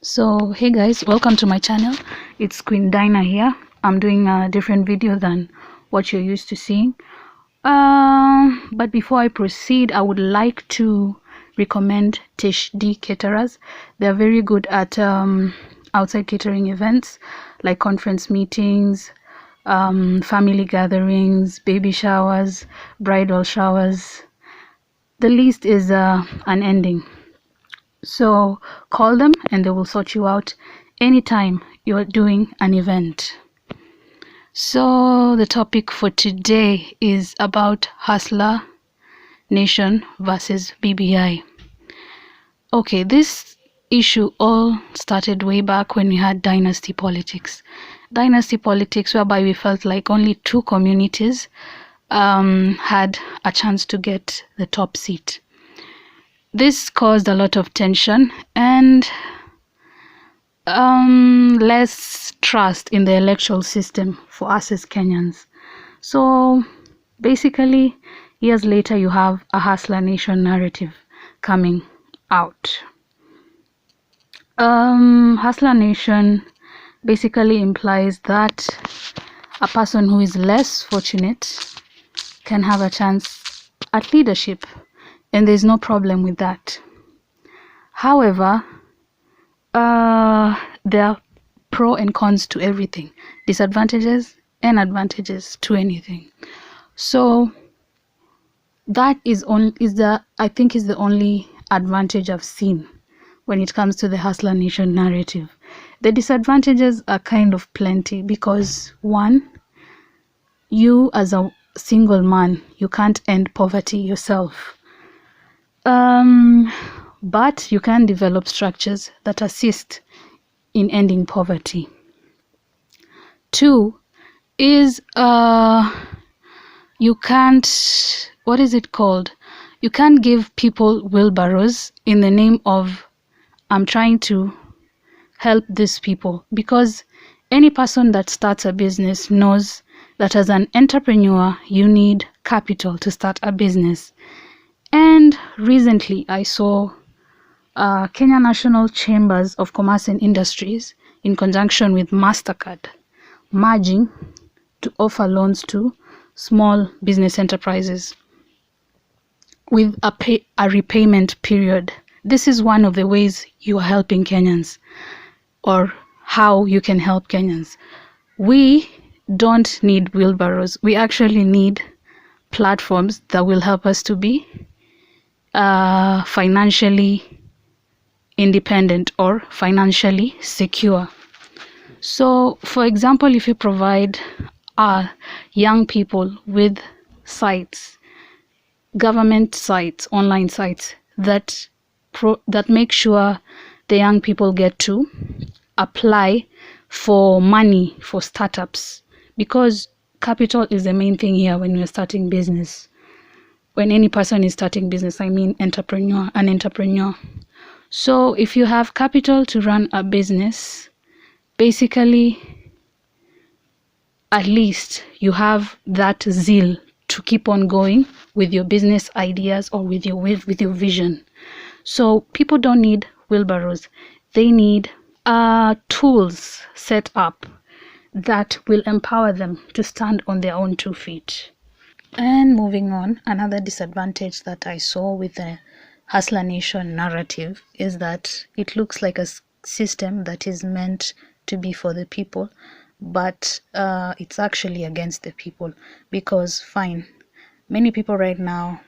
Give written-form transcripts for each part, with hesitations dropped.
So hey guys, welcome to my channel. It's Queen Dinah here. I'm doing a different video than what you're used to seeing. But before I proceed, I would like to recommend Tish D Caterers. They're very good at outside catering events like conference meetings, family gatherings, baby showers, bridal showers. The list is unending. So call them and they will sort you out anytime you're doing an event. So the topic for today is about Hustler Nation versus BBI. Okay, this issue all started way back when we had dynasty politics. Dynasty politics whereby we felt like only two communities had a chance to get the top seat. This caused a lot of tension and less trust in the electoral system for us as Kenyans. So basically, years later, you have a Hustler Nation narrative coming out. Hustler Nation basically implies that a person who is less fortunate can have a chance at leadership, and there's no problem with that. However, there are pro and cons to everything, disadvantages and advantages to anything. So that is the only advantage I've seen when it comes to the Hustler Nation narrative. The disadvantages are kind of plenty because one, you as a single man, you can't end poverty yourself. But you can develop structures that assist in ending poverty. Two is you can't, what is it called? You can't give people wheelbarrows in the name of I'm trying to help these people, because any person that starts a business knows that as an entrepreneur you need capital to start a business. And recently I saw Kenya National Chambers of Commerce and Industries in conjunction with MasterCard merging to offer loans to small business enterprises with a repayment period. This is one of the ways you are helping Kenyans, or how you can help Kenyans. We don't need wheelbarrows. We actually need platforms that will help us to be financially independent or financially secure. So for example, if you provide young people with sites, government sites, online sites that make sure the young people get to apply for money for startups, because capital is the main thing here when you're starting business. When any person is starting business, I mean an entrepreneur. So if you have capital to run a business, basically, at least you have that zeal to keep on going with your business ideas or with your vision. So people don't need wheelbarrows. They need tools set up that will empower them to stand on their own 2 feet. And moving on, another disadvantage that I saw with the Hustler Nation narrative is that it looks like a system that is meant to be for the people, but it's actually against the people. Because fine, many people right now,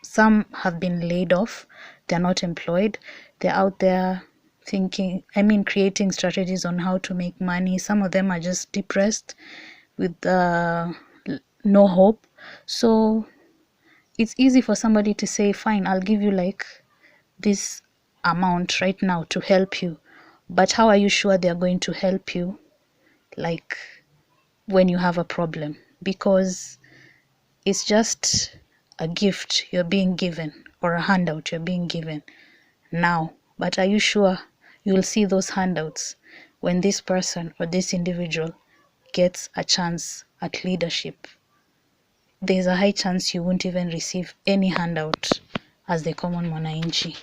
some have been laid off, they're not employed, they're out there creating strategies on how to make money. Some of them are just depressed with no hope. So it's easy for somebody to say, fine, I'll give you like this amount right now to help you. But how are you sure they're going to help you like when you have a problem? Because it's just a gift you're being given, or a handout you're being given now. But are you sure you'll see those handouts when this person or this individual gets a chance at leadership? There's a high chance you won't even receive any handout as the common mwananchi.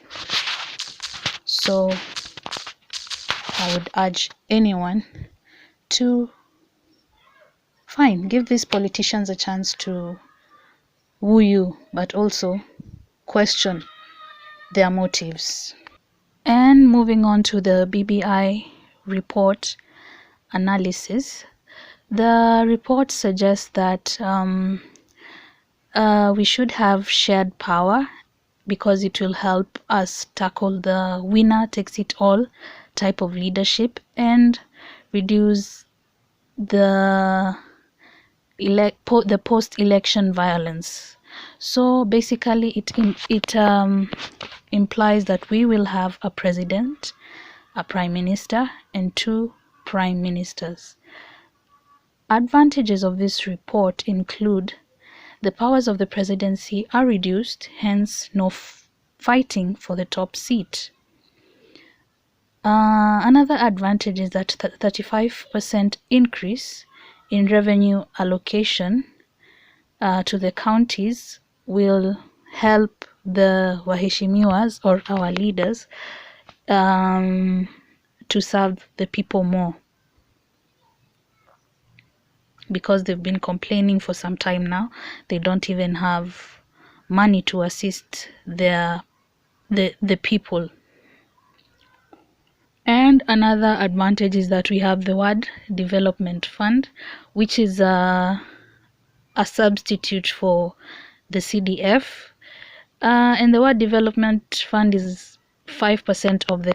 So I would urge anyone to give these politicians a chance to woo you, but also question their motives. And moving on to the BBI report analysis, the report suggests that we should have shared power because it will help us tackle the winner takes it all type of leadership and reduce the post-election violence. So basically it implies that we will have a president, a prime minister, and 2 prime ministers. Advantages of this report include the powers of the presidency are reduced, hence no fighting for the top seat. Another advantage is that 35% increase in revenue allocation to the counties will help the waheshimiwas or our leaders to serve the people more, because they've been complaining for some time now. They don't even have money to assist the people. And another advantage is that we have the Ward Development Fund, which is a substitute for the CDF. And the Ward Development Fund is 5% of the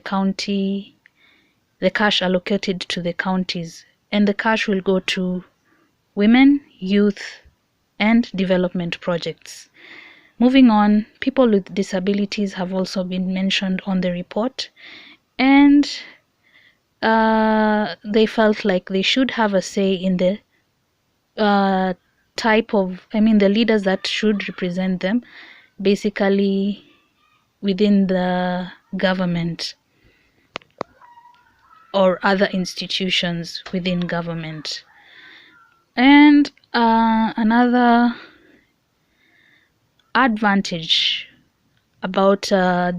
cash allocated to the counties. And the cash will go to women, youth, and development projects. Moving on, people with disabilities have also been mentioned on the report, and they felt like they should have a say in the the leaders that should represent them, basically within the government or other institutions within government. And another advantage about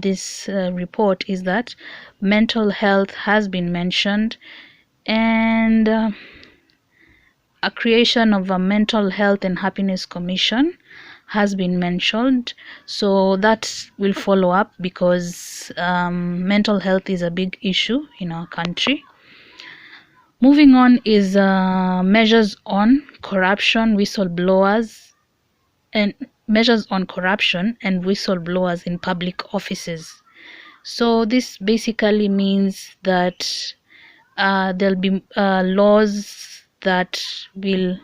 this report is that mental health has been mentioned, and a creation of a mental health and happiness commission has been mentioned. So that will follow up because mental health is a big issue in our country. Moving on is measures on corruption, whistleblowers, and measures on corruption and whistleblowers in public offices. So this basically means that there'll be laws that will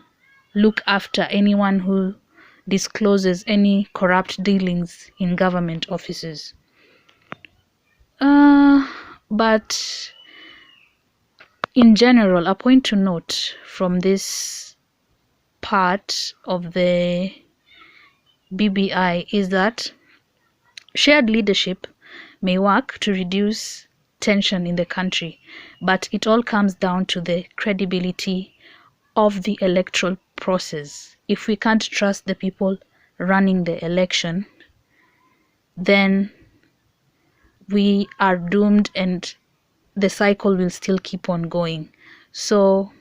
look after anyone who discloses any corrupt dealings in government offices. But in general, a point to note from this part of the BBI is that shared leadership may work to reduce tension in the country, but it all comes down to the credibility of the electoral process. If we can't trust the people running the election, then we are doomed and the cycle will still keep on going. So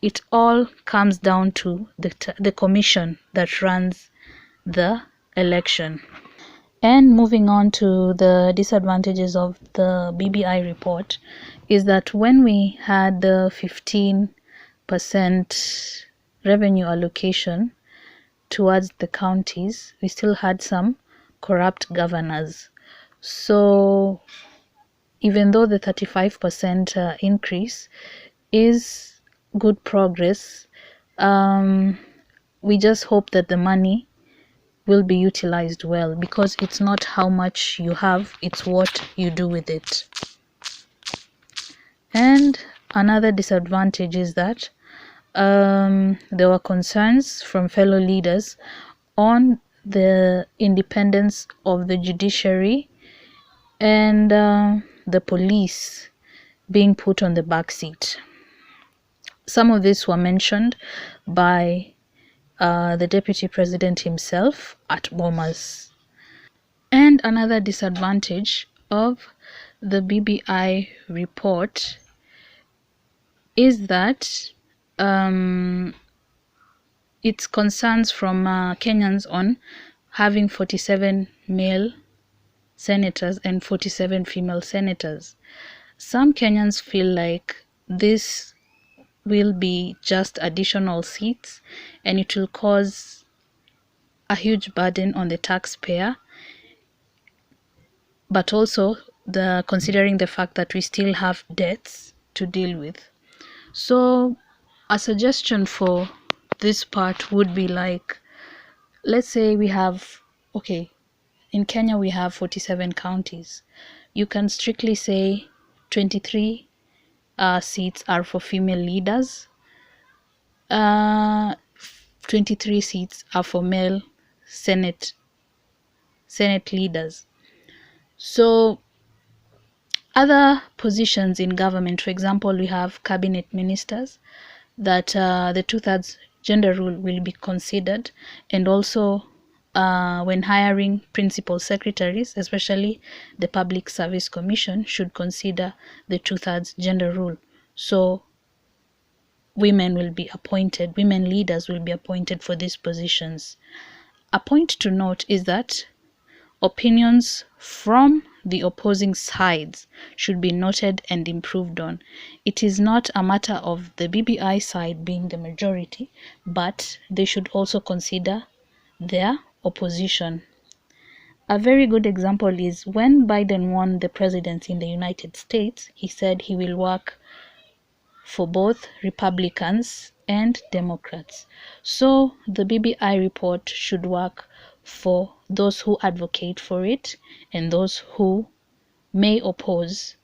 it all comes down to the commission that runs the election. And moving on to the disadvantages of the BBI report is that when we had the 15% revenue allocation towards the counties, we still had some corrupt governors. So even though the 35% increase is good progress, we just hope that the money will be utilized well, because it's not how much you have, it's what you do with it. And another disadvantage is that there were concerns from fellow leaders on the independence of the judiciary and the police being put on the back seat. Some of these were mentioned by the Deputy President himself at Bomas. And another disadvantage of the BBI report is that it's concerns from Kenyans on having 47 male senators and 47 female senators. Some Kenyans feel like this will be just additional seats and it will cause a huge burden on the taxpayer, but also considering the fact that we still have debts to deal with. So a suggestion for this part would be like, let's say we have, in Kenya we have 47 counties. You can strictly say 23 seats are for female leaders, 23 seats are for male senate leaders. So other positions in government, for example, we have cabinet ministers, that the 2/3 gender rule will be considered, and also when hiring principal secretaries, especially the Public Service Commission should consider the 2/3 gender rule. So women leaders will be appointed for these positions. A point to note is that opinions from the opposing sides should be noted and improved on. It is not a matter of the BBI side being the majority, but they should also consider their opposition. A very good example is when Biden won the presidency in the United States, he said he will work for both Republicans and Democrats. So the BBI report should work for those who advocate for it and those who may oppose,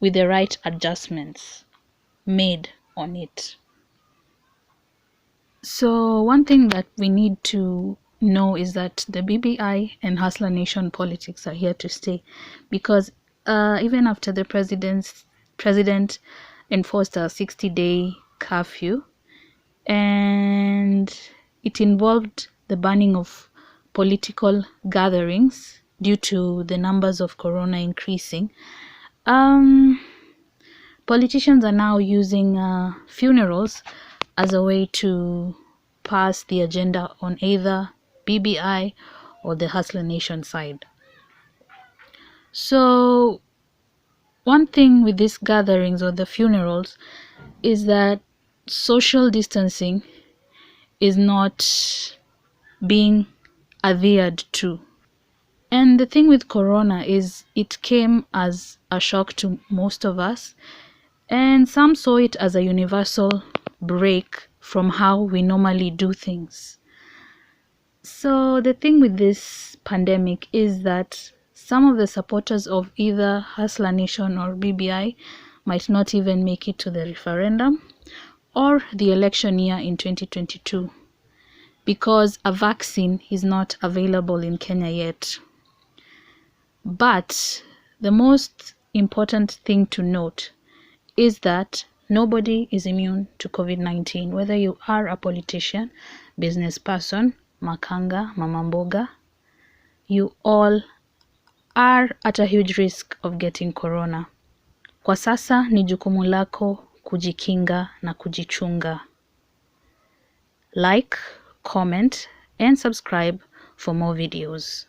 with the right adjustments made on it. So one thing that we need to know is that the BBI and Hustler Nation politics are here to stay, because even after the president enforced a 60-day curfew, and it involved the banning of political gatherings due to the numbers of corona increasing, politicians are now using funerals as a way to pass the agenda on either BBI or the Hustler Nation side. So one thing with these gatherings or the funerals is that social distancing is not being adhered to. And the thing with corona is it came as a shock to most of us, and some saw it as a universal break from how we normally do things. So the thing with this pandemic is that some of the supporters of either Hustler Nation or BBI might not even make it to the referendum or the election year in 2022 because a vaccine is not available in Kenya yet. But the most important thing to note is that nobody is immune to COVID-19, whether you are a politician, business person, makanga, mama mboga, you all are at a huge risk of getting corona. Kwa sasa ni jukumu lako kujikinga na kujichunga. Like, comment, and subscribe for more videos.